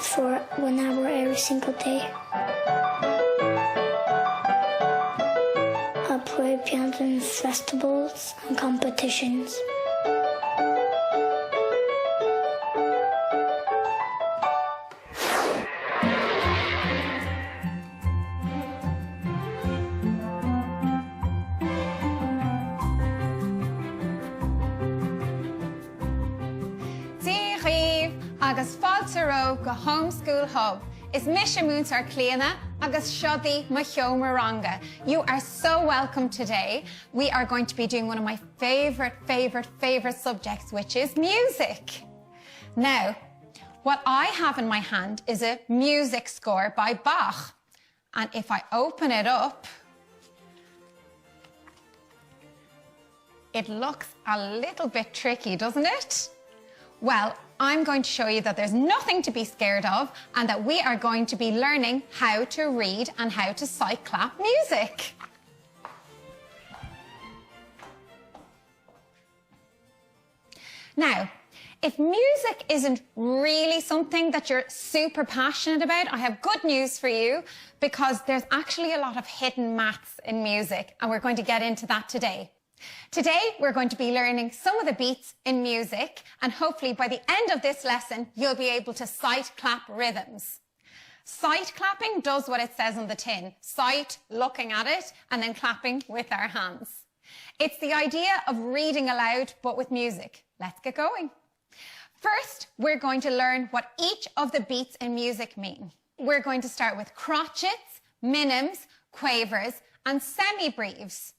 for 1 hour every single day. I play piano in festivals and competitions. Agus fáiltaró go homeschool hub. Is mishamúns ar cliana agus siodí ma maranga. You are so welcome today. We are going to be doing one of my favorite subjects, which is music. Now, what I have in my hand is a music score by Bach. And if I open it up, it looks a little bit tricky, doesn't it? Well, I'm going to show you that there's nothing to be scared of and that we are going to be learning how to read and how to sight clap music. Now, if music isn't really something that you're super passionate about, I have good news for you because there's actually a lot of hidden maths in music and we're going to get into that today. Today, we're going to be learning some of the beats in music and hopefully by the end of this lesson, you'll be able to sight clap rhythms. Sight clapping does what it says on the tin. Sight, looking at it, and then clapping with our hands. It's the idea of reading aloud, but with music. Let's get going. First, we're going to learn what each of the beats in music mean. We're going to start with crotchets, minims, quavers, and semi-breves.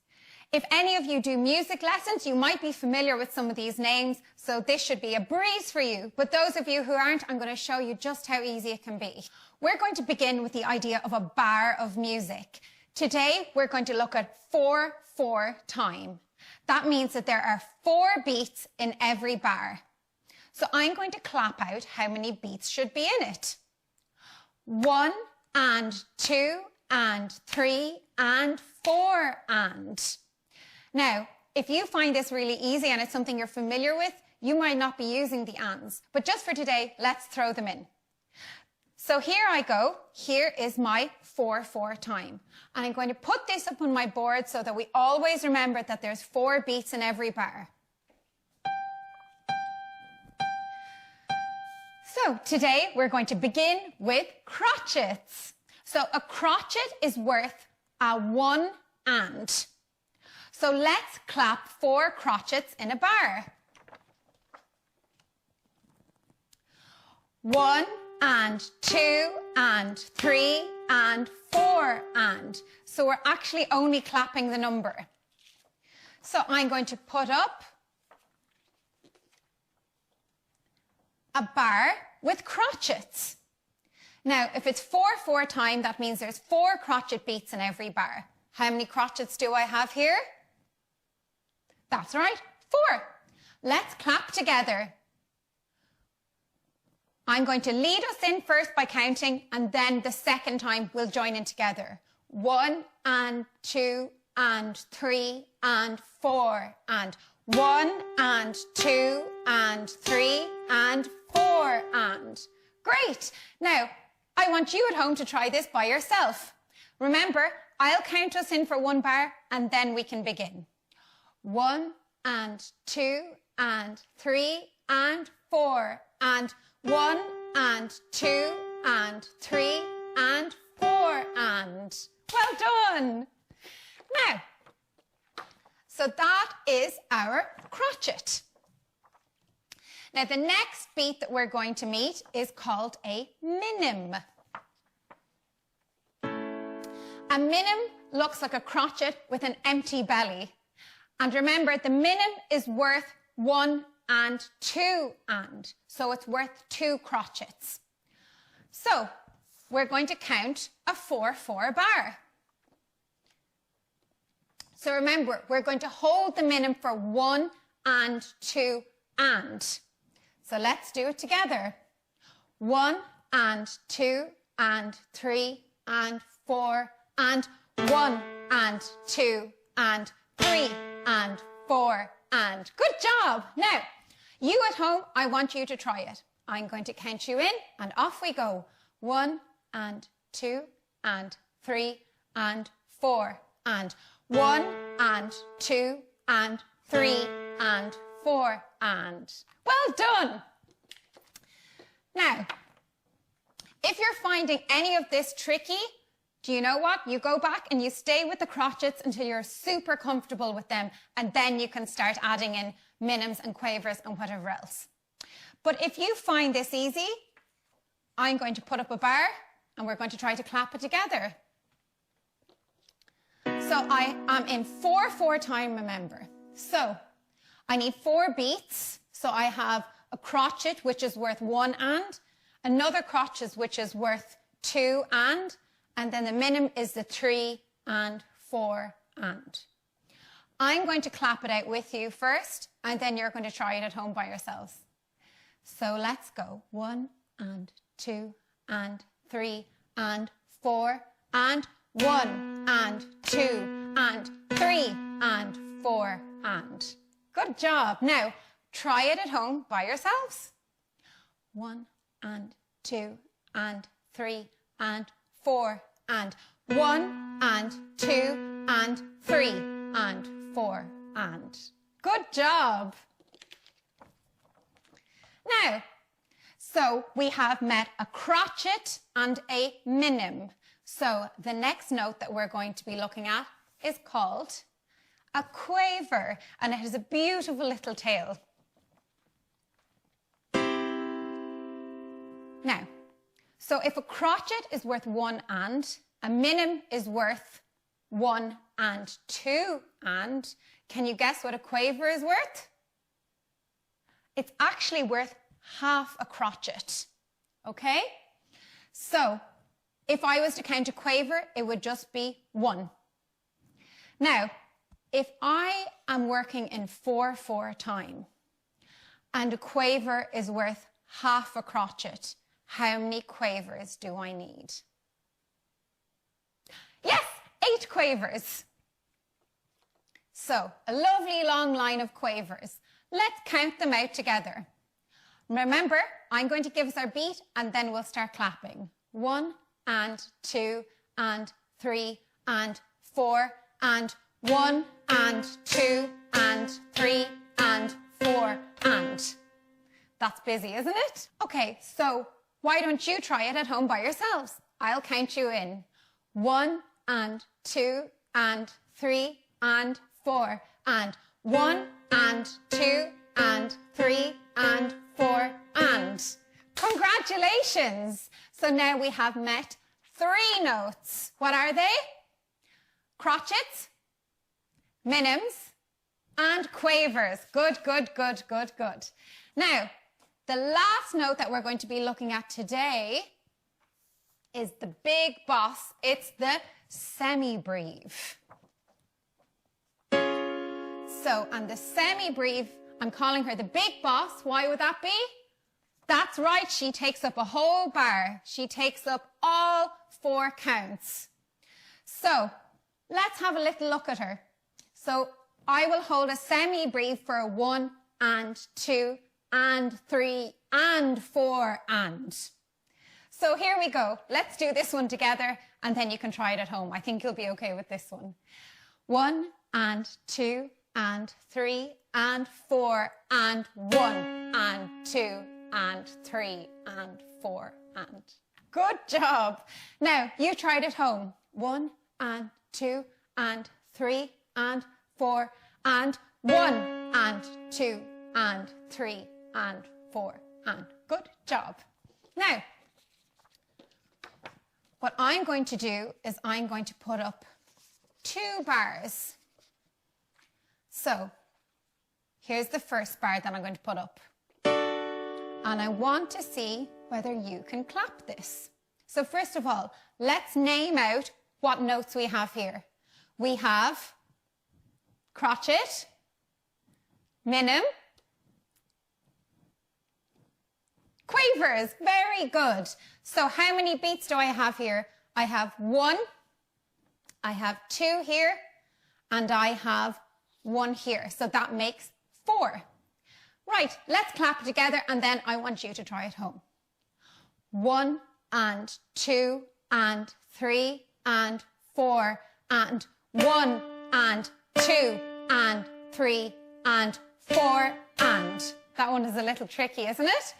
If any of you do music lessons, you might be familiar with some of these names, so this should be a breeze for you. But those of you who aren't, I'm going to show you just how easy it can be. We're going to begin with the idea of a bar of music. Today, we're going to look at 4/4 time. That means that there are 4 beats in every bar. So I'm going to clap out how many beats should be in it. 1 and 2 and 3 and 4 and. Now, if you find this really easy and it's something you're familiar with, you might not be using the ands. But just for today, let's throw them in. So here I go. Here is my 4/4 time. And I'm going to put this up on my board so that we always remember that there's 4 beats in every bar. So today we're going to begin with crotchets. So a crotchet is worth a 1 and. So let's clap 4 crotchets in a bar. 1 and 2 and 3 and 4 and. So we're actually only clapping the number. So I'm going to put up a bar with crotchets. Now, if it's 4/4 time, that means there's 4 crotchet beats in every bar. How many crotchets do I have here? That's right, 4. Let's clap together. I'm going to lead us in first by counting, and then the second time we'll join in together. 1 and 2 and 3 and 4 and 1 and 2 and 3 and 4 and. Great. Now, I want you at home to try this by yourself. Remember, I'll count us in for 1 bar and then we can begin. 1 and 2 and 3 and 4 and 1 and 2 and 3 and 4 and. Well done. Now, so that is our crotchet. Now, the next beat that we're going to meet is called a minim. A minim looks like a crotchet with an empty belly. And remember, the minim is worth 1 and 2 and. So it's worth 2 crotchets. So we're going to count a 4/4 bar. So remember, we're going to hold the minim for 1 and 2 and. So let's do it together. 1 and 2 and 3 and 4 and 1 and 2 and 3 and 4 and. Good job. Now, you at home, I want you to try it. I'm going to count you in and off we go. 1 and 2 and 3 and 4 and 1 and 2 and 3 and 4 and. Well done. Now, if you're finding any of this tricky, do you know what? You go back and you stay with the crotchets until you're super comfortable with them, and then you can start adding in minims and quavers and whatever else. But if you find this easy, I'm going to put up a bar and we're going to try to clap it together. So I am in 4/4 time, remember. So I need 4 beats. So I have a crotchet, which is worth 1 and, another crotchet, which is worth 2 and then the minim is the 3 and 4 and. I'm going to clap it out with you first, and then you're going to try it at home by yourselves. So let's go. 1 and 2 and 3 and 4 and 1 and 2 and 3 and 4 and. Good job. Now, try it at home by yourselves. 1 and 2 and 3 and 4 and 1 and 2 and 3 and 4 and. Good job. Now, so we have met a crotchet and a minim. So the next note that we're going to be looking at is called a quaver, and it has a beautiful little tail. Now, so if a crotchet is worth 1 and, a minim is worth 1 and 2 and, can you guess what a quaver is worth? It's actually worth half a crotchet, okay? So if I was to count a quaver, it would just be 1. Now, if I am working in 4/4 time and a quaver is worth half a crotchet, how many quavers do I need? Yes, 8 quavers. So a lovely long line of quavers. Let's count them out together. Remember, I'm going to give us our beat and then we'll start clapping. 1 and 2 and 3 and 4 and 1 and 2 and 3 and 4 and. That's busy, isn't it? Okay, so why don't you try it at home by yourselves? I'll count you in. 1 and 2 and 3 and 4 and 1 and 2 and 3 and 4 and. Congratulations! So now we have met 3 notes. What are they? Crotchets, minims, and quavers. Good, good, good, good, good. Now, the last note that we're going to be looking at today is the big boss. It's the semi-breve. So, and the semi-breve, I'm calling her the big boss. Why would that be? That's right, she takes up a whole bar. She takes up all 4 counts. So, let's have a little look at her. So, I will hold a semi-breve for a 1 and 2 and 3 and 4 and. So here we go. Let's do this one together and then you can try it at home. I think you'll be okay with this one. 1 and 2 and 3 and 4 and 1 and 2 and 3 and 4 and. Good job. Now you try it at home. 1 and 2 and 3 and 4 and 1 and 2 and 3 and 4 and. Good job. Now, what I'm going to do is I'm going to put up 2 bars. So, here's the first bar that I'm going to put up. And I want to see whether you can clap this. So first of all, let's name out what notes we have here. We have crotchet, minim, quavers. Very good. So how many beats do I have here? I have 1, I have 2 here, and I have 1 here. So that makes 4. Right, let's clap together and then I want you to try at home. 1 and 2 and 3 and 4 and 1 and 2 and 3 and 4 and. That one is a little tricky, isn't it?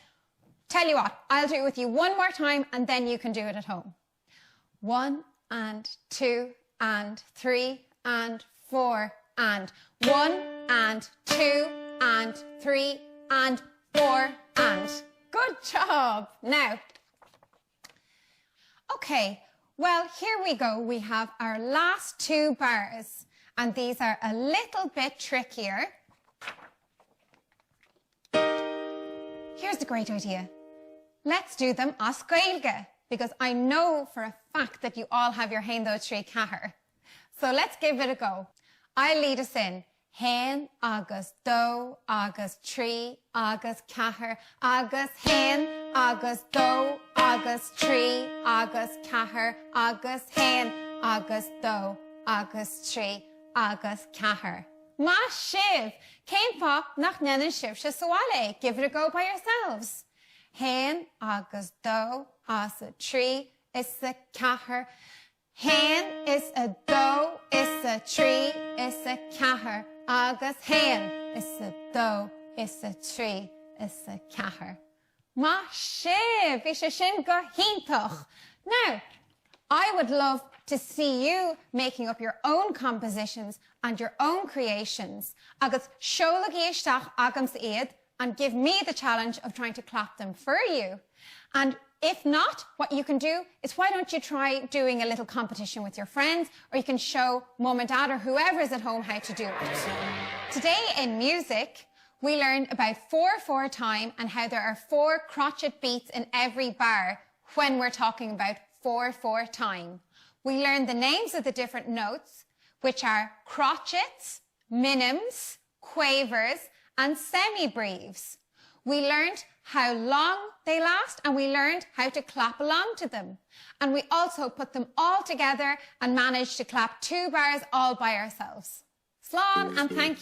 Tell you what, I'll do it with you one more time and then you can do it at home. 1 and 2 and 3 and 4 and 1 and 2 and 3 and 4 and. Good job. Now, okay, well, here we go. We have our last 2 bars and these are a little bit trickier. Here's the great idea. Let's do them as Gaeilge, because I know for a fact that you all have your Hain Dó Trí Chathair. So let's give it a go. I'll lead us in. Hain agus dó agus trí agus chathair agus hain agus dó agus trí agus chathair agus hain agus dó agus trí agus chathair. Ma Shiv, céim fá nach neann Shiv se sáile. Give it a go by yourselves. Hain agus dó as a trí is a chathair. Hain is a dó is a trí is a chathair. Agus hain is a dó is a trí is a chathair. Ma Shiv, is a sin go híntoch. Now, I would love to see you making up your own compositions and your own creations. Agus seoladh isteach agams iad and give me the challenge of trying to clap them for you. And if not, what you can do is why don't you try doing a little competition with your friends, or you can show mum and dad or whoever is at home how to do it. Today in music, we learned about 4/4 time and how there are 4 crotchet beats in every bar when we're talking about 4/4 time. We learned the names of the different notes, which are crotchets, minims, quavers, and semi-breves. We learned how long they last and we learned how to clap along to them. And we also put them all together and managed to clap 2 bars all by ourselves. Slán and thank you.